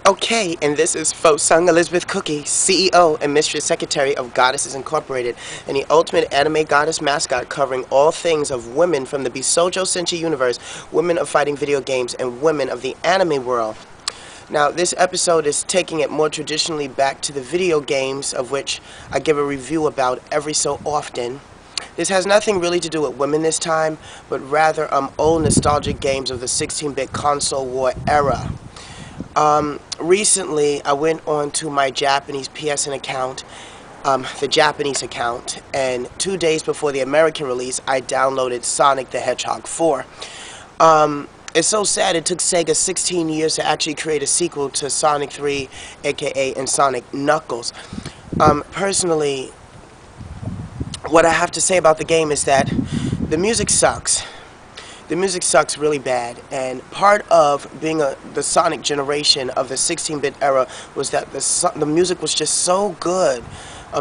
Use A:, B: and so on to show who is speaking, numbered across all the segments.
A: Okay, and this is Fosung Elizabeth Cookye, CEO and Mistress Secretary of Goddesses Incorporated, and the ultimate anime goddess mascot covering all things of women from the Bisoujo Senshi universe, women of fighting video games, and women of the anime world. Now, this episode is taking it more traditionally back to the video games, of which I give a review about every so often. This has nothing really to do with women this time, but rather old nostalgic games of the 16-bit console war era. Recently, I went on to my Japanese PSN account, the Japanese account, and 2 days before the American release, I downloaded Sonic the Hedgehog 4. It's so sad it took Sega 16 years to actually create a sequel to Sonic 3, aka and Sonic Knuckles. Personally, what I have to say about the game is that the music sucks. The music sucks really bad, and part of being the Sonic generation of the 16-bit era was that the music was just so good,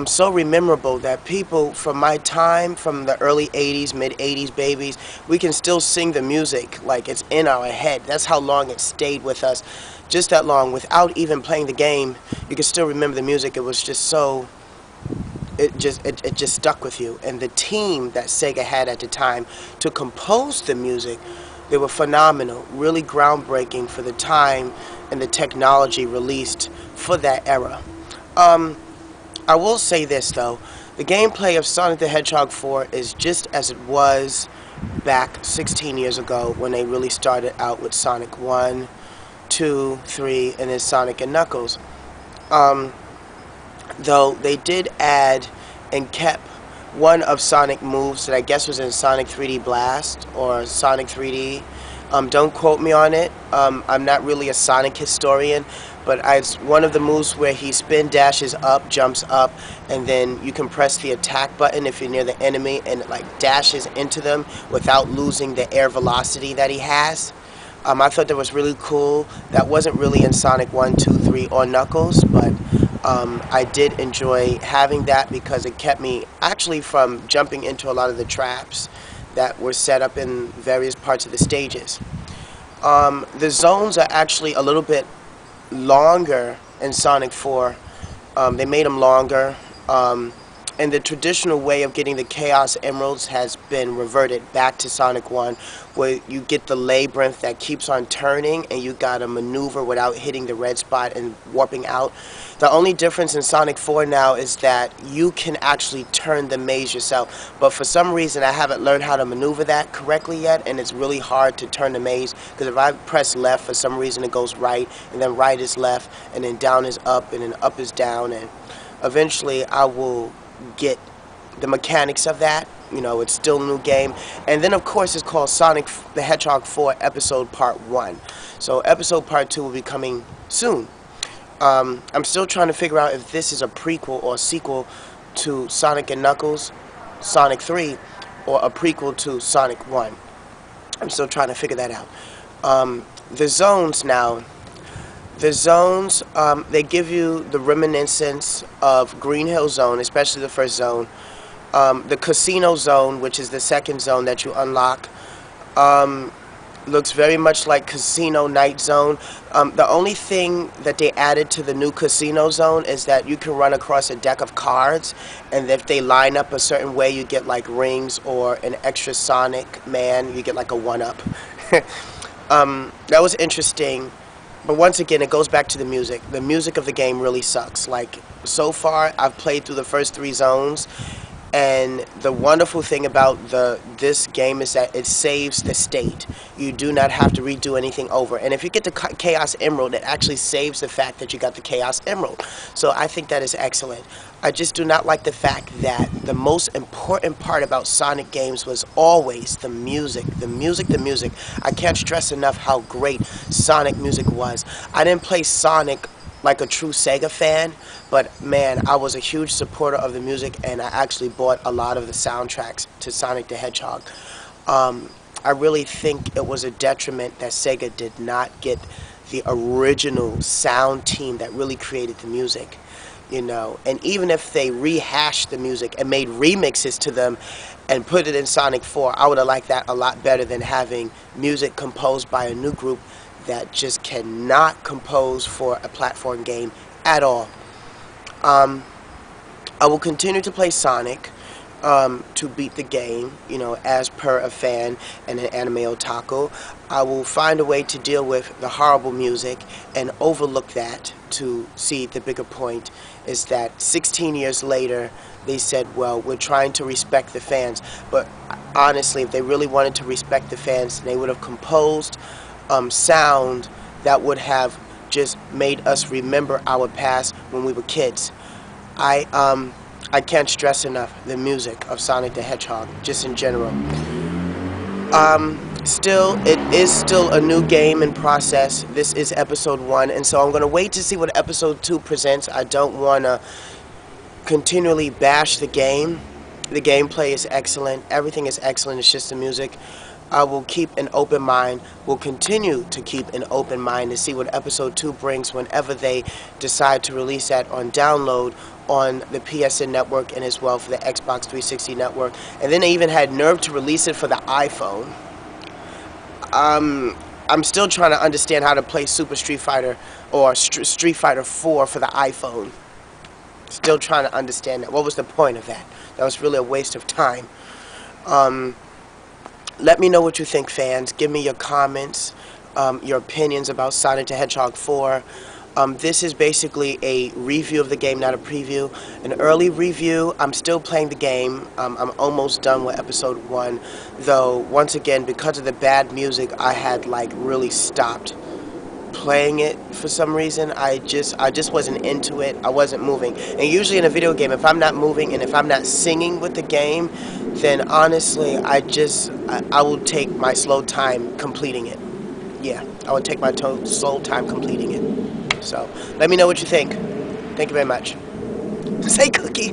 A: so memorable that people from my time, from the early 80s, mid-80s babies, we can still sing the music like it's in our head. That's how long it stayed with us, just that long. Without even playing the game, you can still remember the music. It was just so... It just stuck with you. And the team that Sega had at the time to compose the music, they were phenomenal, really groundbreaking for the time and the technology released for that era. I will say this though, the gameplay of Sonic the Hedgehog 4 is just as it was back 16 years ago when they really started out with Sonic 1, 2, 3, and then Sonic and Knuckles. Though they did add and kept one of Sonic moves that I guess was in Sonic 3D Blast or Sonic 3D. Don't quote me on it. I'm not really a Sonic historian, but it's one of the moves where he spin dashes up, jumps up, and then you can press the attack button if you're near the enemy, and it like dashes into them without losing the air velocity that he has. I thought that was really cool. That wasn't really in Sonic 1, 2, 3, or Knuckles, but I did enjoy having that because it kept me actually from jumping into a lot of the traps that were set up in various parts of the stages. The zones are actually a little bit longer in Sonic 4. They made them longer. And the traditional way of getting the Chaos Emeralds has been reverted back to Sonic 1, where you get the labyrinth that keeps on turning and you gotta maneuver without hitting the red spot and warping out. The only difference in Sonic 4 now is that you can actually turn the maze yourself, but for some reason I haven't learned how to maneuver that correctly yet, and it's really hard to turn the maze, because if I press left, for some reason it goes right, and then right is left, and then down is up, and then up is down, and eventually I will get the mechanics of that. You know, it's still a new game. And then of course it's called Sonic the Hedgehog 4 Episode Part 1. So Episode Part 2 will be coming soon. I'm still trying to figure out if this is a prequel or a sequel to Sonic and Knuckles, Sonic 3, or a prequel to Sonic 1. I'm still trying to figure that out. The zones now, they give you the reminiscence of Green Hill Zone, especially the first zone. The Casino Zone, which is the second zone that you unlock, looks very much like Casino Night Zone. The only thing that they added to the new Casino Zone is that you can run across a deck of cards, and if they line up a certain way, you get like rings or an extra Sonic Man. You get like a 1-up. That was interesting. But once again, it goes back to the music. The music of the game really sucks. Like, so far, I've played through the first 3 zones, and the wonderful thing about this game is that it saves the state. You do not have to redo anything over. And if you get the Chaos Emerald, it actually saves the fact that you got the Chaos Emerald. So I think that is excellent. I just do not like the fact that the most important part about Sonic games was always the music. The music, the music. I can't stress enough how great Sonic music was. I didn't play Sonic like a true Sega fan, but man, I was a huge supporter of the music, and I actually bought a lot of the soundtracks to Sonic the Hedgehog. I really think it was a detriment that Sega did not get the original sound team that really created the music, you know. And even if they rehashed the music and made remixes to them and put it in Sonic 4, I would have liked that a lot better than having music composed by a new group that just cannot compose for a platform game at all. I will continue to play Sonic to beat the game, you know, as per a fan and an anime otaku. I will find a way to deal with the horrible music and overlook that to see the bigger point is that 16 years later they said, well, we're trying to respect the fans. But honestly, if they really wanted to respect the fans, they would have composed sound that would have just made us remember our past when we were kids. I can't stress enough the music of Sonic the Hedgehog, just in general. It is still a new game in process. This is episode 1, and so I'm going to wait to see what episode 2 presents. I don't want to continually bash the game. The gameplay is excellent. Everything is excellent. It's just the music. I will keep an open mind. Will continue to keep an open mind to see what episode 2 brings whenever they decide to release that on download on the PSN network and as well for the Xbox 360 network. And then they even had nerve to release it for the iPhone. I'm still trying to understand how to play Super Street Fighter or Street Fighter 4 for the iPhone. Still trying to understand that. What was the point of that? That was really a waste of time. Let me know what you think, fans. Give me your comments, your opinions about Sonic the Hedgehog 4. This is basically a review of the game, not a preview. An early review. I'm still playing the game. I'm almost done with episode 1. Though, once again, because of the bad music, I had, like, really stopped playing it for some reason. I just wasn't into it. I wasn't moving. And usually in a video game, if I'm not moving and if I'm not singing with the game, then honestly, I will take my slow time completing it. Yeah, I would take my slow time completing it. So, let me know what you think. Thank you very much. Say Cookie.